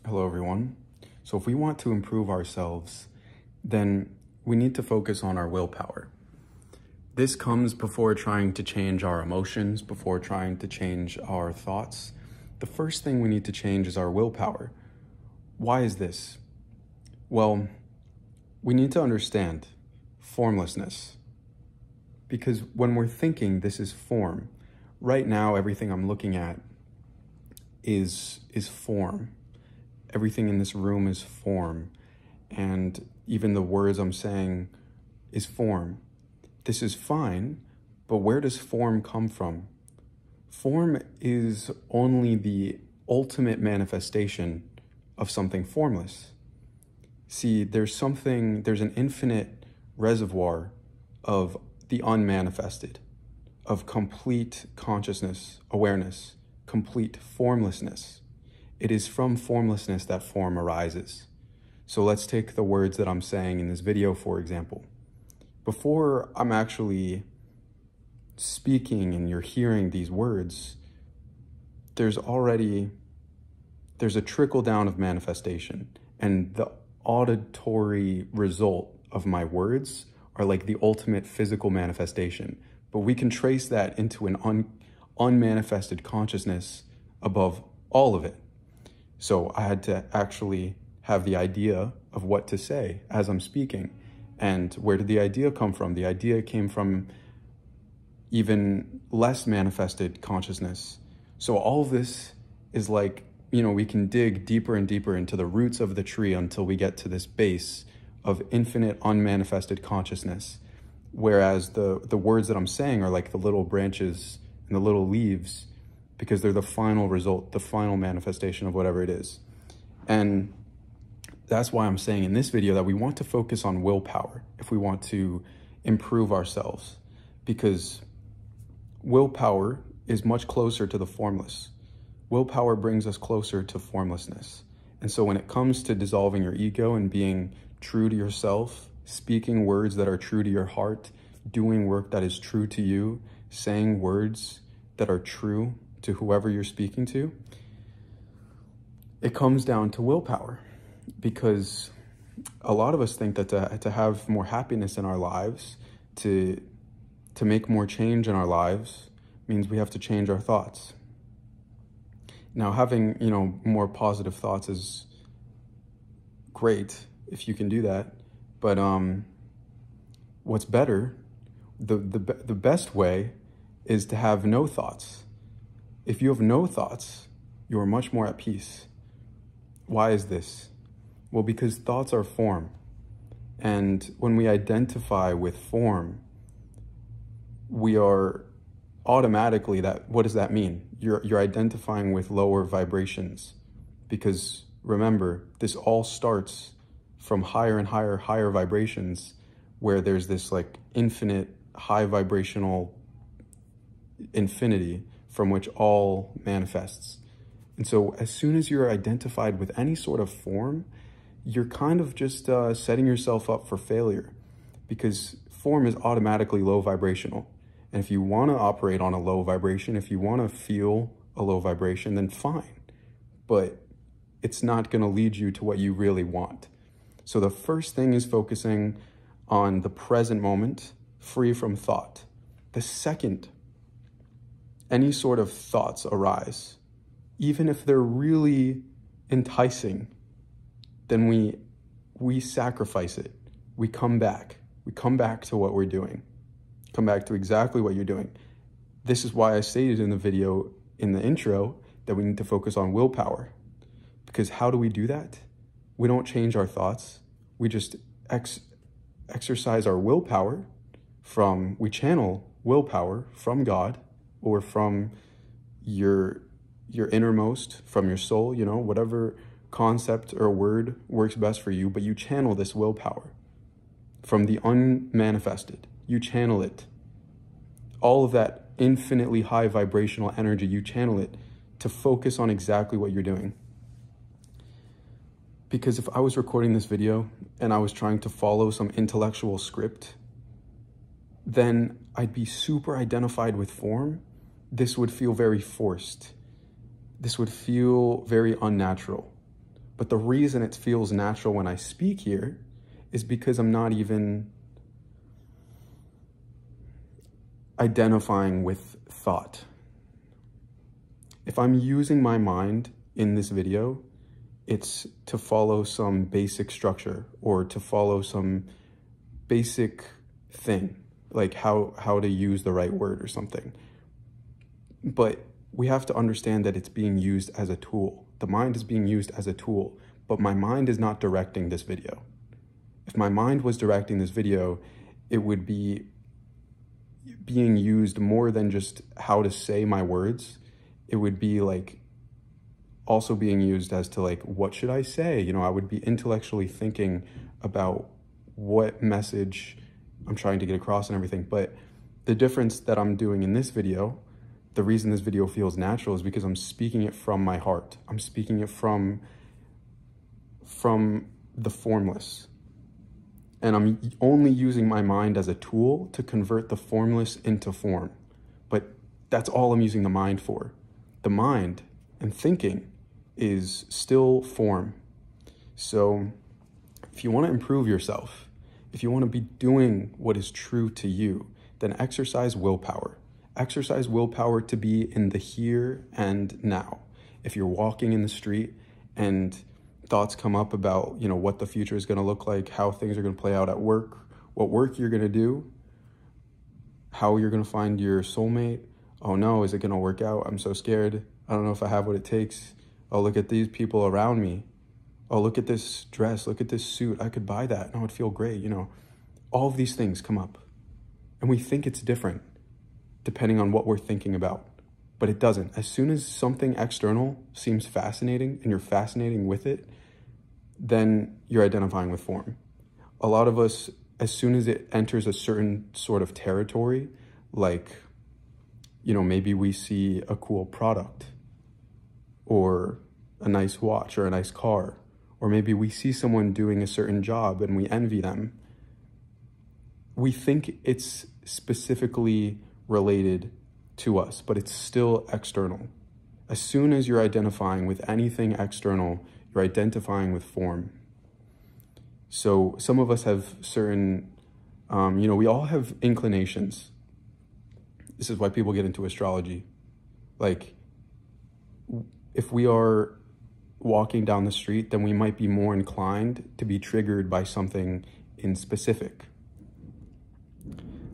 Hello, everyone. So if we want to improve ourselves, then we need to focus on our willpower. This comes before trying to change our emotions, before trying to change our thoughts. The first thing we need to change is our willpower. Why is this? Well, we need to understand formlessness. Because when we're thinking, this is form. Right now, everything I'm looking at is form. Everything in this room is form, and even the words I'm saying is form. This is fine, but where does form come from? Form is only the ultimate manifestation of something formless. See, there's an infinite reservoir of the unmanifested, of complete consciousness, awareness, complete formlessness. It is from formlessness that form arises. So let's take the words that I'm saying in this video, for example. Before I'm actually speaking and you're hearing these words, there's a trickle down of manifestation, and the auditory result of my words are like the ultimate physical manifestation. But we can trace that into an unmanifested consciousness above all of it. So I had to actually have the idea of what to say as I'm speaking. And where did the idea come from? The idea came from even less manifested consciousness. So all of this is like, we can dig deeper and deeper into the roots of the tree until we get to this base of infinite unmanifested consciousness. Whereas the words that I'm saying are like the little branches and the little leaves, because they're the final result, the final manifestation of whatever it is. And that's why I'm saying in this video that we want to focus on willpower if we want to improve ourselves, because willpower is much closer to the formless. Willpower brings us closer to formlessness. And so when it comes to dissolving your ego and being true to yourself, speaking words that are true to your heart, doing work that is true to you, saying words that are true to whoever you're speaking to, it comes down to willpower. Because a lot of us think that to have more happiness in our lives, to make more change in our lives, means we have to change our thoughts. Now, having, more positive thoughts is great if you can do that. But what's better, the best way is to have no thoughts. If you have no thoughts, you are much more at peace. Why is this? Well, because thoughts are form. And when we identify with form, we are automatically what does that mean? You're identifying with lower vibrations. Because remember, this all starts from higher and higher vibrations, where there's this like infinite high vibrational infinity from which all manifests. And so as soon as you're identified with any sort of form, you're kind of just setting yourself up for failure, because form is automatically low vibrational. And if you want to operate on a low vibration, if you want to feel a low vibration, then fine. But it's not going to lead you to what you really want. So the first thing is focusing on the present moment, free from thought. The second any sort of thoughts arise, even if they're really enticing, then we sacrifice it. We come back. We come back to what we're doing. Come back to exactly what you're doing. This is why I stated in the video, in the intro, that we need to focus on willpower. Because how do we do that? We don't change our thoughts. We just exercise our willpower we channel willpower from God, or from your innermost, from your soul, whatever concept or word works best for you, but you channel this willpower from the unmanifested. You channel it. All of that infinitely high vibrational energy, you channel it to focus on exactly what you're doing. Because if I was recording this video and I was trying to follow some intellectual script, then I'd be super identified with form. This would feel very forced. This would feel very unnatural. But the reason it feels natural when I speak here is because I'm not even identifying with thought. If I'm using my mind in this video, it's to follow some basic structure or to follow some basic thing, like how to use the right word or something. But we have to understand that it's being used as a tool. The mind is being used as a tool, but my mind is not directing this video. If my mind was directing this video, it would be being used more than just how to say my words. It would be like also being used as to like, what should I say? You know, I would be intellectually thinking about what message I'm trying to get across and everything. But the difference that I'm doing in this video, the reason this video feels natural is because I'm speaking it from my heart. I'm speaking it from the formless. And I'm only using my mind as a tool to convert the formless into form. But that's all I'm using the mind for. The mind and thinking is still form. So if you want to improve yourself, if you want to be doing what is true to you, then exercise willpower. Exercise willpower to be in the here and now. If you're walking in the street and thoughts come up about, you know, what the future is going to look like, how things are going to play out at work, what work you're going to do, how you're going to find your soulmate. Oh no, is it going to work out? I'm so scared. I don't know if I have what it takes. Oh, look at these people around me. Oh, look at this dress. Look at this suit. I could buy that and I would feel great. You know, all of these things come up and we think it's different depending on what we're thinking about, but it doesn't. As soon as something external seems fascinating and you're fascinating with it, then you're identifying with form. A lot of us, as soon as it enters a certain sort of territory, like, you know, maybe we see a cool product or a nice watch or a nice car, or maybe we see someone doing a certain job and we envy them. We think it's specifically related to us, but it's still external. As soon as you're identifying with anything external, you're identifying with form. So some of us have certain, you know, we all have inclinations. This is why people get into astrology. Like, if we are walking down the street, then we might be more inclined to be triggered by something in specific.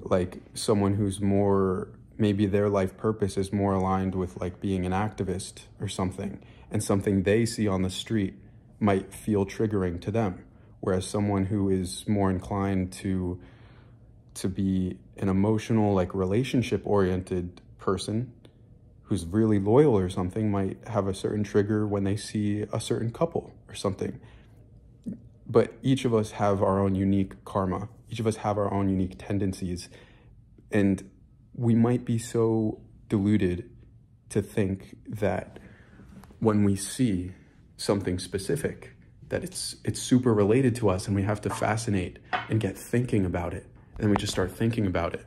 Like someone who's more, maybe their life purpose is more aligned with like being an activist or something, and something they see on the street might feel triggering to them. Whereas someone who is more inclined to be an emotional, like relationship oriented person who's really loyal or something might have a certain trigger when they see a certain couple or something. But each of us have our own unique karma. Each of us have our own unique tendencies. And we might be so deluded to think that when we see something specific, that it's super related to us and we have to fascinate and get thinking about it. And then we just start thinking about it.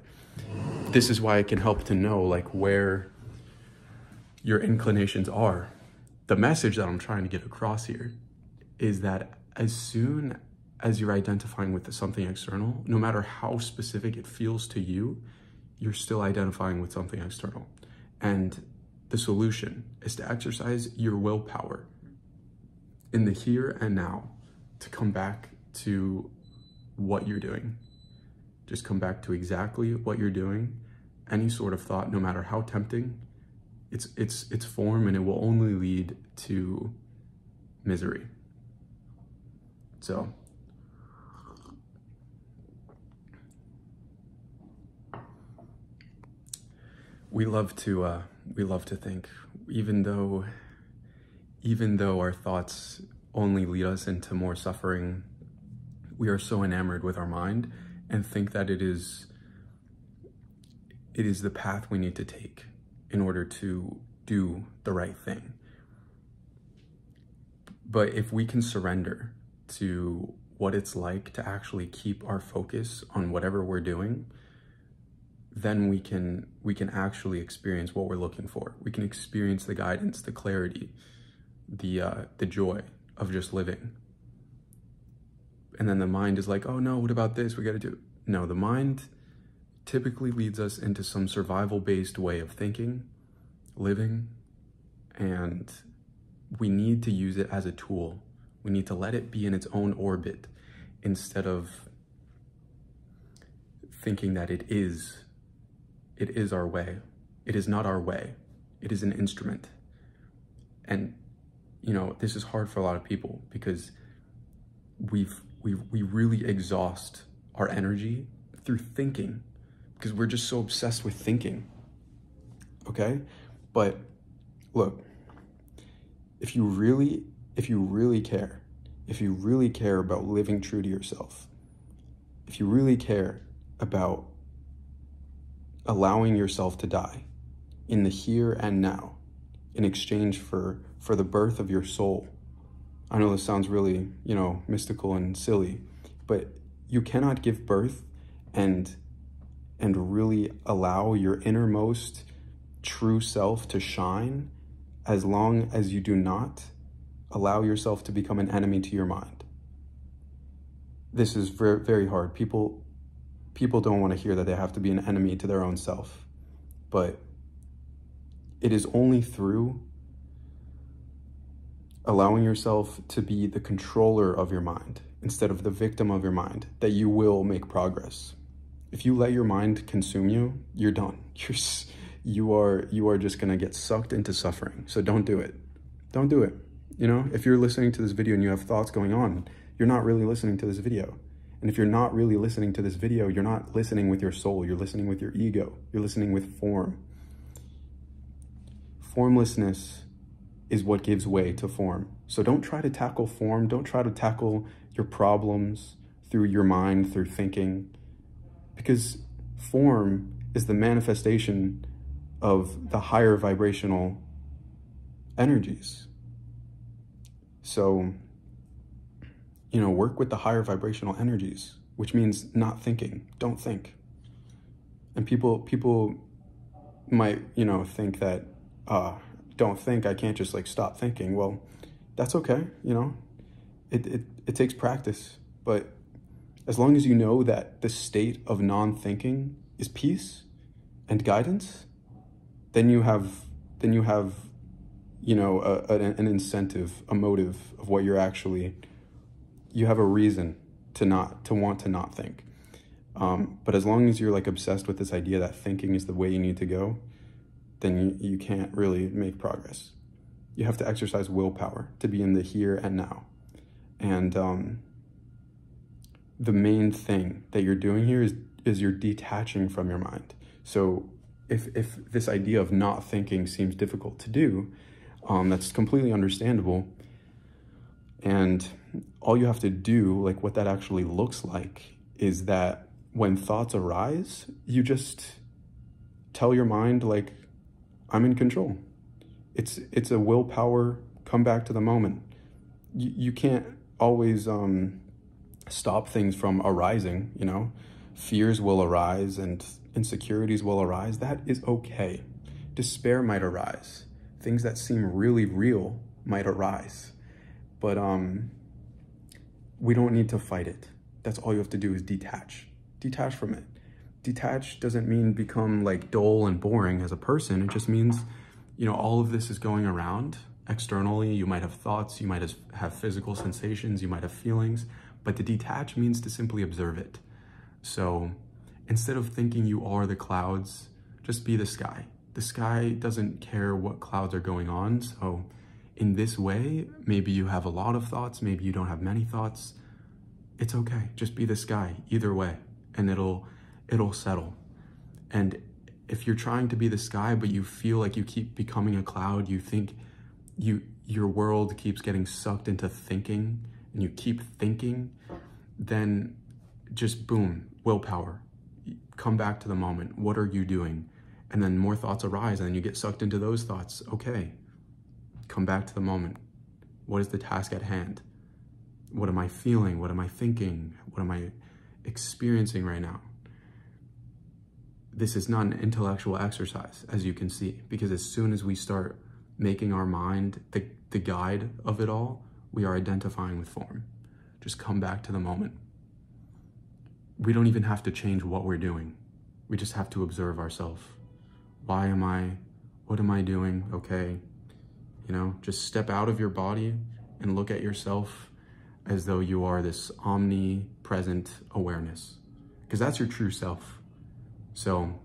This is why it can help to know like where your inclinations are. The message that I'm trying to get across here is that as soon as you're identifying with something external, no matter how specific it feels to you, you're still identifying with something external. And the solution is to exercise your willpower in the here and now to come back to what you're doing. Just come back to exactly what you're doing. Any sort of thought, no matter how tempting, it's form, and it will only lead to misery. So we love to think, even though our thoughts only lead us into more suffering, we are so enamored with our mind and think that it is the path we need to take in order to do the right thing. But if we can surrender to what it's like to actually keep our focus on whatever we're doing, then we can actually experience what we're looking for. We can experience the guidance, the clarity, the joy of just living. And then the mind is like, oh no, what about this? We got to do. No, the mind typically leads us into some survival-based way of thinking, living, and we need to use it as a tool. We need to let it be in its own orbit instead of thinking that it is our way. It is not our way. It is an instrument. And, you know, this is hard for a lot of people because we really exhaust our energy through thinking because we're just so obsessed with thinking, okay? But look, if you really care, if you really care about living true to yourself, if you really care about allowing yourself to die in the here and now in exchange for the birth of your soul. I know this sounds really, you know, mystical and silly, but you cannot give birth and really allow your innermost true self to shine as long as you do not allow yourself to become an enemy to your mind. This is very, very hard. People don't want to hear that they have to be an enemy to their own self, but it is only through allowing yourself to be the controller of your mind instead of the victim of your mind that you will make progress. If you let your mind consume you, you're done. You are just gonna get sucked into suffering. So don't do it. Don't do it. You know, if you're listening to this video and you have thoughts going on, you're not really listening to this video. And if you're not really listening to this video, you're not listening with your soul, you're listening with your ego, you're listening with form. Formlessness is what gives way to form. So don't try to tackle form, don't try to tackle your problems through your mind, through thinking, because form is the manifestation of the higher vibrational energies. So, you know, work with the higher vibrational energies, which means not thinking. Don't think. And people might, you know, think that, don't think, I can't just like stop thinking. Well, that's okay. You know, it takes practice, but as long as you know that the state of non-thinking is peace and guidance, then you have, you know, an incentive, a motive of what you're actually, you have a reason to want to not think. But as long as you're like obsessed with this idea that thinking is the way you need to go, then you can't really make progress. You have to exercise willpower to be in the here and now. And the main thing that you're doing here is you're detaching from your mind. So if this idea of not thinking seems difficult to do, that's completely understandable. And all you have to do, like what that actually looks like, is that when thoughts arise, you just tell your mind, like, I'm in control. It's a willpower, come back to the moment. You can't always stop things from arising, you know. Fears will arise and insecurities will arise. That is okay. Despair might arise. Things that seem really real might arise. But we don't need to fight it. That's all you have to do is detach. Detach from it. Detach doesn't mean become like dull and boring as a person. It just means, you know, all of this is going around externally. You might have thoughts, you might have physical sensations, you might have feelings, but to detach means to simply observe it. So instead of thinking you are the clouds, just be the sky. The sky doesn't care what clouds are going on. So in this way, maybe you have a lot of thoughts, maybe you don't have many thoughts. It's okay, just be the sky either way, and it'll settle. And if you're trying to be the sky, but you feel like you keep becoming a cloud, you think your world keeps getting sucked into thinking, and you keep thinking, then just boom, willpower. Come back to the moment. What are you doing? And then more thoughts arise, and then you get sucked into those thoughts. Okay, come back to the moment. What is the task at hand? What am I feeling? What am I thinking? What am I experiencing right now? This is not an intellectual exercise, as you can see, because as soon as we start making our mind the guide of it all, we are identifying with form. Just come back to the moment. We don't even have to change what we're doing. We just have to observe ourselves. What am I doing? Okay. Just step out of your body and look at yourself as though you are this omnipresent awareness, because that's your true self. So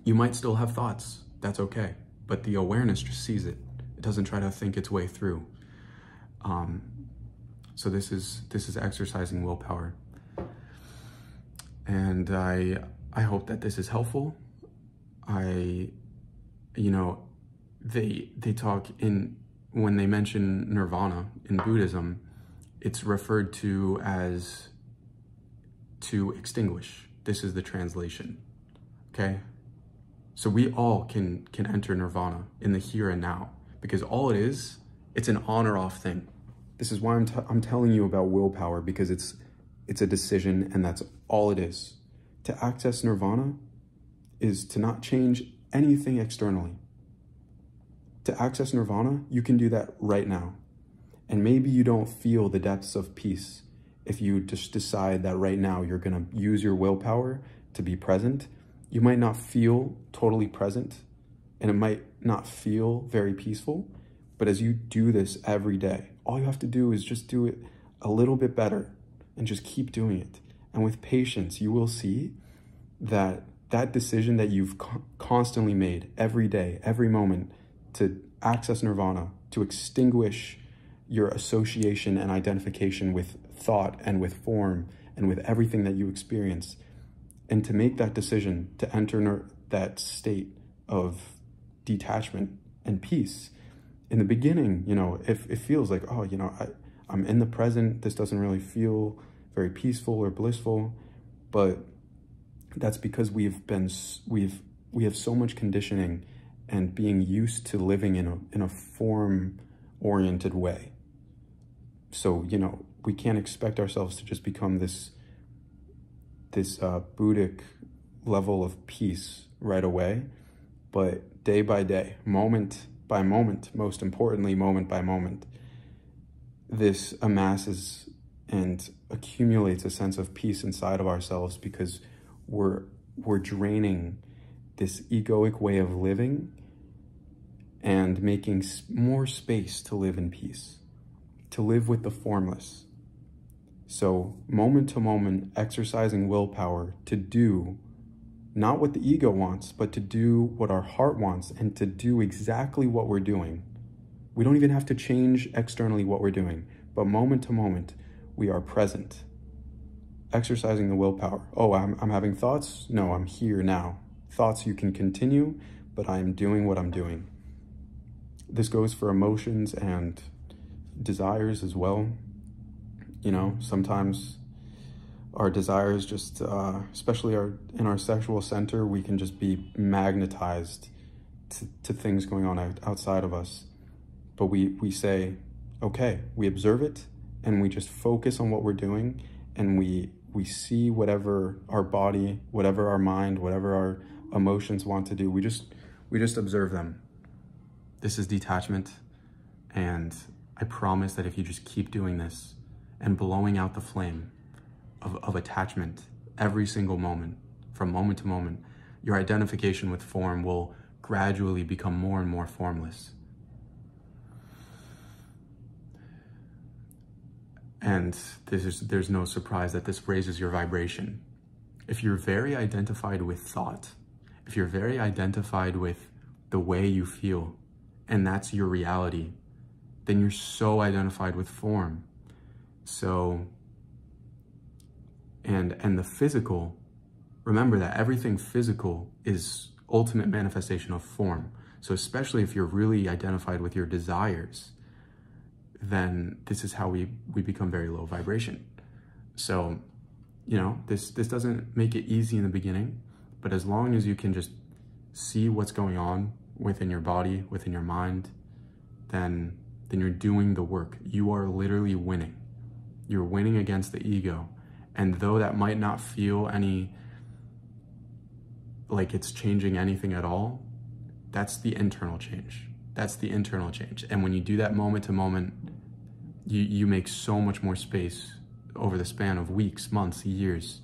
you might still have thoughts, that's okay, but the awareness just sees it. It doesn't try to think its way through. So this is exercising willpower. And I hope that this is helpful. They talk when they mention nirvana in Buddhism, it's referred to as to extinguish. This is the translation, okay? So we all can enter nirvana in the here and now, because all it is, it's an on or off thing. This is why I'm telling you about willpower, because it's a decision, and that's all it is. To access nirvana is to not change anything externally. To access nirvana, you can do that right now. And maybe you don't feel the depths of peace if you just decide that right now you're gonna use your willpower to be present. You might not feel totally present, and it might not feel very peaceful, but as you do this every day, all you have to do is just do it a little bit better and just keep doing it. And with patience, you will see that that decision that you've constantly made every day, every moment, to access nirvana, to extinguish your association and identification with thought and with form and with everything that you experience, and to make that decision to enter that state of detachment and peace. In the beginning, if it feels like, oh, I'm in the present, this doesn't really feel very peaceful or blissful, but that's because we have so much conditioning and being used to living in a form-oriented way. So, we can't expect ourselves to just become this Buddhic level of peace right away, but day by day, moment by moment, most importantly, moment by moment, this amasses and accumulates a sense of peace inside of ourselves, because we're draining this egoic way of living and making more space to live in peace, to live with the formless. So moment to moment, exercising willpower to do not what the ego wants, but to do what our heart wants, and to do exactly what we're doing. We don't even have to change externally what we're doing, but moment to moment, we are present. Exercising the willpower. Oh, I'm having thoughts? No, I'm here now. Thoughts you can continue, but I am doing what I'm doing. This goes for emotions and desires as well. Sometimes our desires just, especially in our sexual center, we can just be magnetized to things going on outside of us. But we say, okay, we observe it, and we just focus on what we're doing, and we see whatever our body, whatever our mind, whatever our emotions want to do. We just observe them. This is detachment, and I promise that if you just keep doing this and blowing out the flame of attachment every single moment, from moment to moment, your identification with form will gradually become more and more formless. And there's no surprise that this raises your vibration. If you're very identified with thought, if you're very identified with the way you feel, and that's your reality, then you're so identified with form. So, and the physical, remember that everything physical is ultimate manifestation of form. So especially if you're really identified with your desires, then this is how we become very low vibration. So, this doesn't make it easy in the beginning, but as long as you can just see what's going on within your body, within your mind, then you're doing the work. You are literally winning. You're winning against the ego. And though that might not feel like it's changing anything at all, that's the internal change. That's the internal change. And when you do that moment to moment, You make so much more space over the span of weeks, months, years.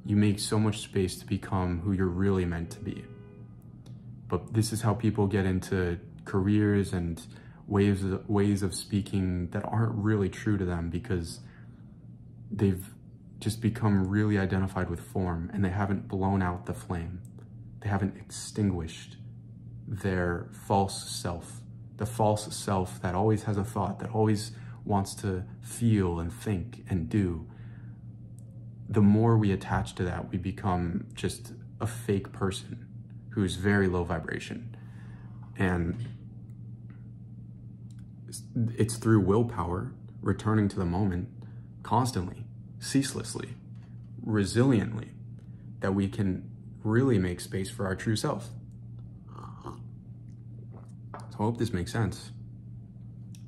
You make so much space to become who you're really meant to be. But this is how people get into careers and ways of speaking that aren't really true to them, because they've just become really identified with form, and they haven't blown out the flame. They haven't extinguished their false self, the false self that always has a thought, that always wants to feel and think and do. The more we attach to that, we become just a fake person who's very low vibration. And it's through willpower, returning to the moment constantly, ceaselessly, resiliently, that we can really make space for our true self. So I hope this makes sense.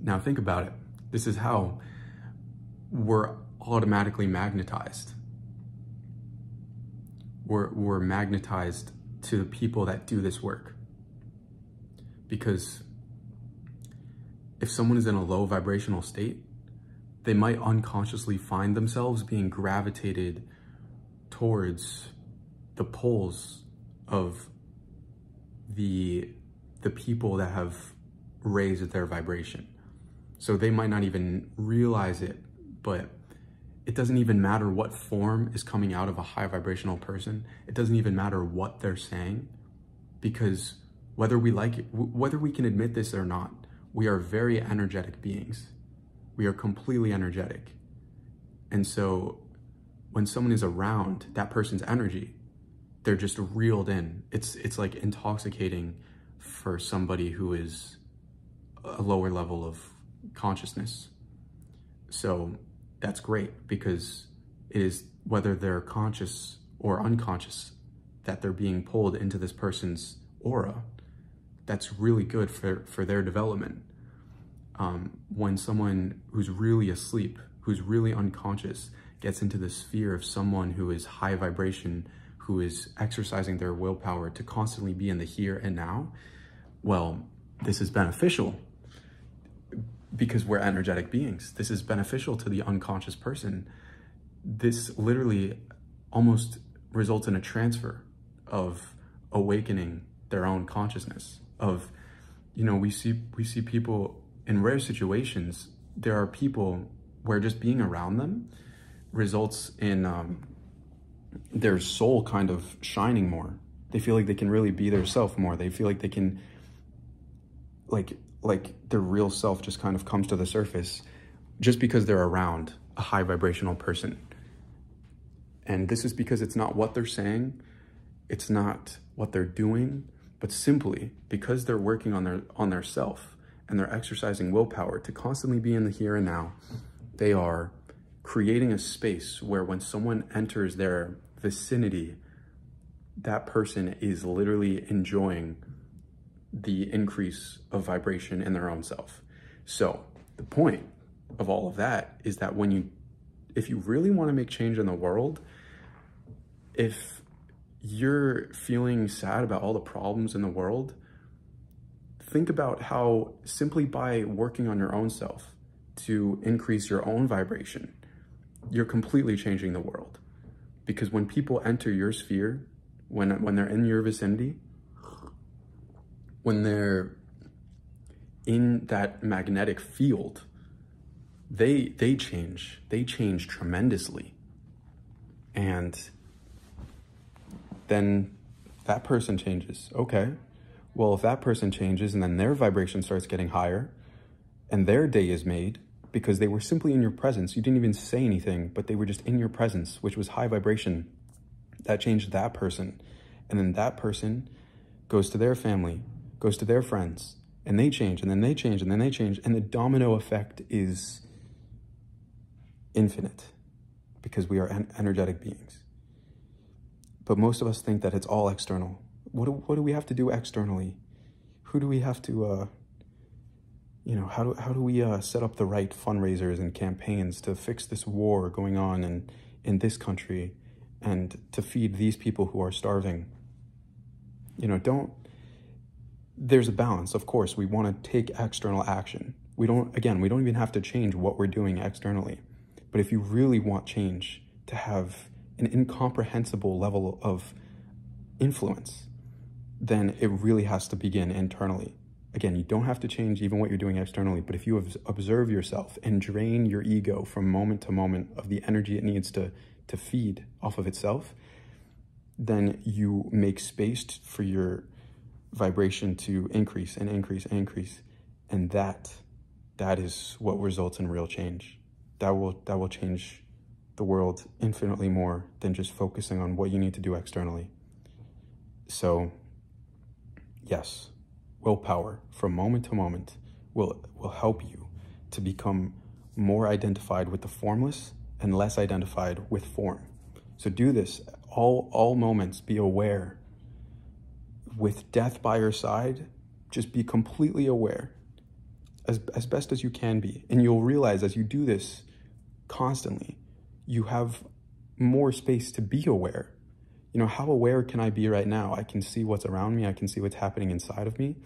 Now think about it. This is how we're automatically magnetized. We're magnetized to the people that do this work. Because if someone is in a low vibrational state, they might unconsciously find themselves being gravitated towards the poles of the people that have raised their vibration. So they might not even realize it, but it doesn't even matter what form is coming out of a high vibrational person. It doesn't even matter what they're saying, because whether we like it, whether we can admit this or not, we are very energetic beings. We are completely energetic. And so when someone is around that person's energy, they're just reeled in. It's like intoxicating for somebody who is a lower level of consciousness. So that's great, because it is, whether they're conscious or unconscious, that they're being pulled into this person's aura. That's really good for their development. When someone who's really asleep, who's really unconscious, gets into the sphere of someone who is high vibration, who is exercising their willpower to constantly be in the here and now, well, this is beneficial because we're energetic beings. This is beneficial to the unconscious person. This literally almost results in a transfer of awakening their own consciousness. Of, you know, we see people in rare situations. There are people where just being around them results in their soul kind of shining more. They feel like they can really be their self more. They feel like they can, like their real self just kind of comes to the surface just because they're around a high vibrational person. And this is because it's not what they're saying, it's not what they're doing, but simply because they're working on their self, and they're exercising willpower to constantly be in the here and now. They are creating a space where when someone enters their vicinity, that person is literally enjoying the increase of vibration in their own self. So the point of all of that is that if you really want to make change in the world, if you're feeling sad about all the problems in the world, think about how simply by working on your own self to increase your own vibration, you're completely changing the world. Because when people enter your sphere, when they're in your vicinity, when they're in that magnetic field, they change tremendously. And then that person changes. Okay, well, if that person changes and then their vibration starts getting higher and their day is made because they were simply in your presence, you didn't even say anything, but they were just in your presence, which was high vibration, that changed that person. And then that person goes to their family, goes to their friends, and they change, and then they change, and then they change. And the domino effect is infinite because we are energetic beings. But most of us think that it's all external. What do we have to do externally? Who do we have to, how do we set up the right fundraisers and campaigns to fix this war going on in this country and to feed these people who are starving? There's a balance. Of course, we want to take external action. We don't even have to change what we're doing externally. But if you really want change to have an incomprehensible level of influence, then it really has to begin internally. Again, you don't have to change even what you're doing externally, but if you observe yourself and drain your ego from moment to moment of the energy it needs to feed off of itself, then you make space for your vibration to increase and increase and increase. And that is what results in real change. That will change the world infinitely more than just focusing on what you need to do externally. So yes, willpower from moment to moment will help you to become more identified with the formless and less identified with form. So do this all moments. Be aware. With death by your side, just be completely aware as best as you can be. And you'll realize as you do this constantly, you have more space to be aware. You know, how aware can I be right now? I can see what's around me. I can see what's happening inside of me.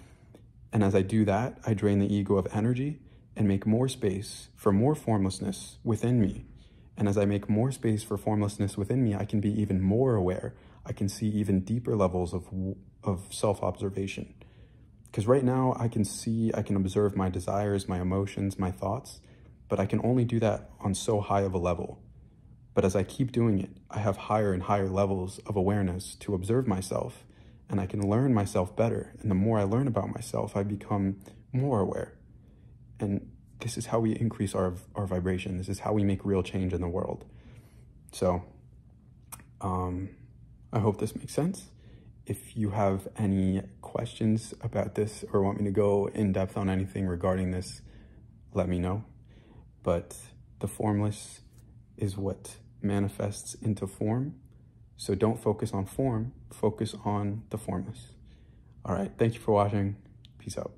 And as I do that, I drain the ego of energy and make more space for more formlessness within me. And as I make more space for formlessness within me, I can be even more aware. I can see even deeper levels of self-observation. Because right now I can observe my desires, my emotions, my thoughts, but I can only do that on so high of a level. But as I keep doing it, I have higher and higher levels of awareness to observe myself, and I can learn myself better. And the more I learn about myself, I become more aware. And this is how we increase our vibration. This is how we make real change in the world. So I hope this makes sense. If you have any questions about this or want me to go in depth on anything regarding this, let me know. But the formless is what manifests into form. So don't focus on form, focus on the formless. All right, thank you for watching. Peace out.